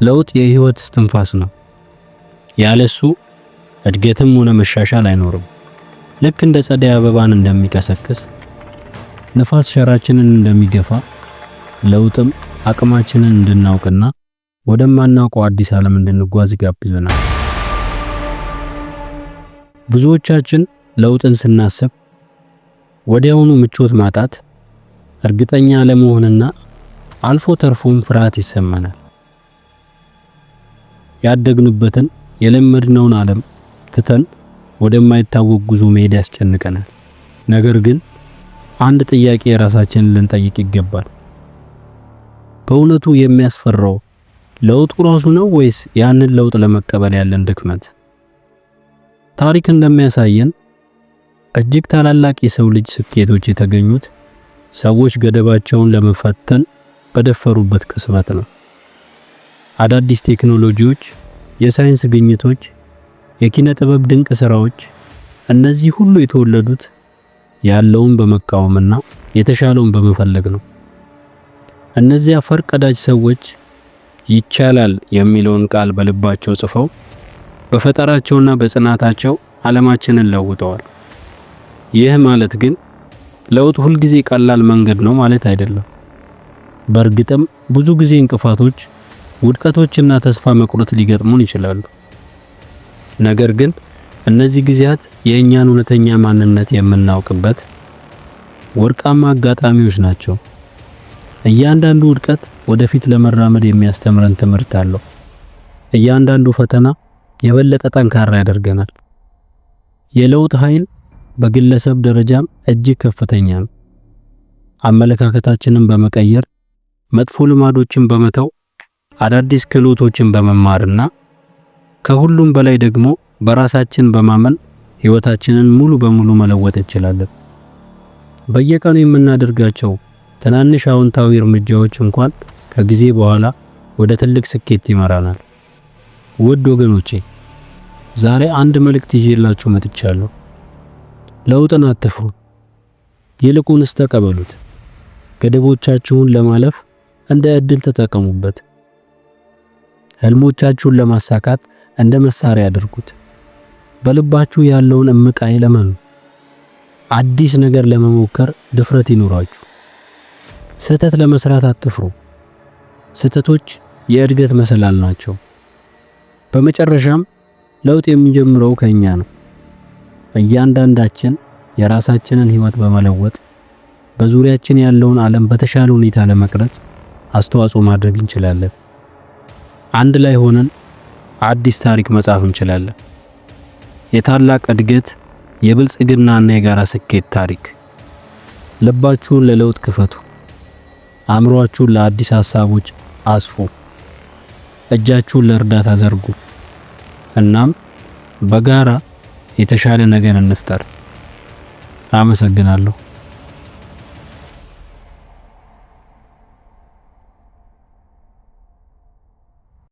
ለውጥ የህይወት እስትንፋስ ነው። ያለሱ እድገትም ሆነ መሻሻል አይኖርም። ልክ እንደ ጸደይ አበባን እንደሚቀሰቅስ፣ ንፋስ ሸራችንን እንደሚገፋ፣ ለውጥም አቅማችንን እንድናውቅና ወደማናውቀው አዲስ ዓለም እንድንጓዝ ይጋብዘናል። ብዙዎቻችን ለውጥን ስናስብ ወዲያውኑ ምቾት ማጣት፣ እርግጠኛ አለመሆንና አልፎ ተርፎም ፍርሃት ይሰማናል። ያደግንበትን የለመድነውን ዓለም ትተን ወደማይታወቅ ጉዞ መሄድ ያስጨንቀናል። ነገር ግን አንድ ጥያቄ የራሳችንን ልንጠይቅ ይገባል። በእውነቱ የሚያስፈራው ለውጡ ራሱ ነው ወይስ ያንን ለውጥ ለመቀበል ያለን ድክመት? ታሪክ እንደሚያሳየን እጅግ ታላላቅ የሰው ልጅ ስኬቶች የተገኙት ሰዎች ገደባቸውን ለመፈተን በደፈሩበት ቅጽበት ነው። አዳዲስ ቴክኖሎጂዎች፣ የሳይንስ ግኝቶች፣ የኪነ ጥበብ ድንቅ ስራዎች፣ እነዚህ ሁሉ የተወለዱት ያለውን በመቃወምና የተሻለውን በመፈለግ ነው። እነዚያ ፈርቀዳጅ ሰዎች ይቻላል የሚለውን ቃል በልባቸው ጽፈው በፈጠራቸውና በጽናታቸው ዓለማችንን ለውጠዋል። ይህ ማለት ግን ለውጥ ሁልጊዜ ቀላል መንገድ ነው ማለት አይደለም። በእርግጥም ብዙ ጊዜ እንቅፋቶች፣ ውድቀቶችና ተስፋ መቁረጥ ሊገጥሙን ይችላሉ። ነገር ግን እነዚህ ጊዜያት የእኛን እውነተኛ ማንነት የምናውቅበት ወርቃማ አጋጣሚዎች ናቸው። እያንዳንዱ ውድቀት ወደፊት ለመራመድ የሚያስተምረን ትምህርት አለው። እያንዳንዱ ፈተና የበለጠ ጠንካራ ያደርገናል። የለውጥ ኃይል በግለሰብ ደረጃም እጅግ ከፍተኛ ነው። አመለካከታችንን በመቀየር መጥፎ ልማዶችን በመተው አዳዲስ ክህሎቶችን በመማርና ከሁሉም በላይ ደግሞ በራሳችን በማመን ህይወታችንን ሙሉ በሙሉ መለወጥ እንችላለን። በየቀኑ የምናደርጋቸው ትናንሽ አዎንታዊ እርምጃዎች እንኳን ከጊዜ በኋላ ወደ ትልቅ ስኬት ይመራናል። ውድ ወገኖቼ፣ ዛሬ አንድ መልእክት ይዤላችሁ መጥቻለሁ። ለውጥን አትፍሩ፣ ይልቁንስ ተቀበሉት። ገደቦቻችሁን ለማለፍ እንደ እድል ተጠቀሙበት። ህልሞቻችሁን ለማሳካት እንደ መሳሪያ አድርጉት። በልባችሁ ያለውን እምቅ ኃይል እመኑ። አዲስ ነገር ለመሞከር ድፍረት ይኑራችሁ። ስህተት ለመስራት አትፍሩ። ስህተቶች የእድገት መሰላል ናቸው። በመጨረሻም ለውጥ የሚጀምረው ከኛ ነው። እያንዳንዳችን የራሳችንን ህይወት በመለወጥ በዙሪያችን ያለውን ዓለም በተሻለ ሁኔታ ለመቅረጽ አስተዋጽኦ ማድረግ እንችላለን። አንድ ላይ ሆነን አዲስ ታሪክ መጻፍ እንችላለን። የታላቅ እድገት፣ የብልጽግናና የጋራ ስኬት ታሪክ። ልባችሁን ለለውጥ ክፈቱ። አእምሮአችሁን ለአዲስ ሐሳቦች አስፉ። እጃችሁን ለእርዳታ ዘርጉ። እናም በጋራ የተሻለ ነገር እንፍጠር። አመሰግናለሁ።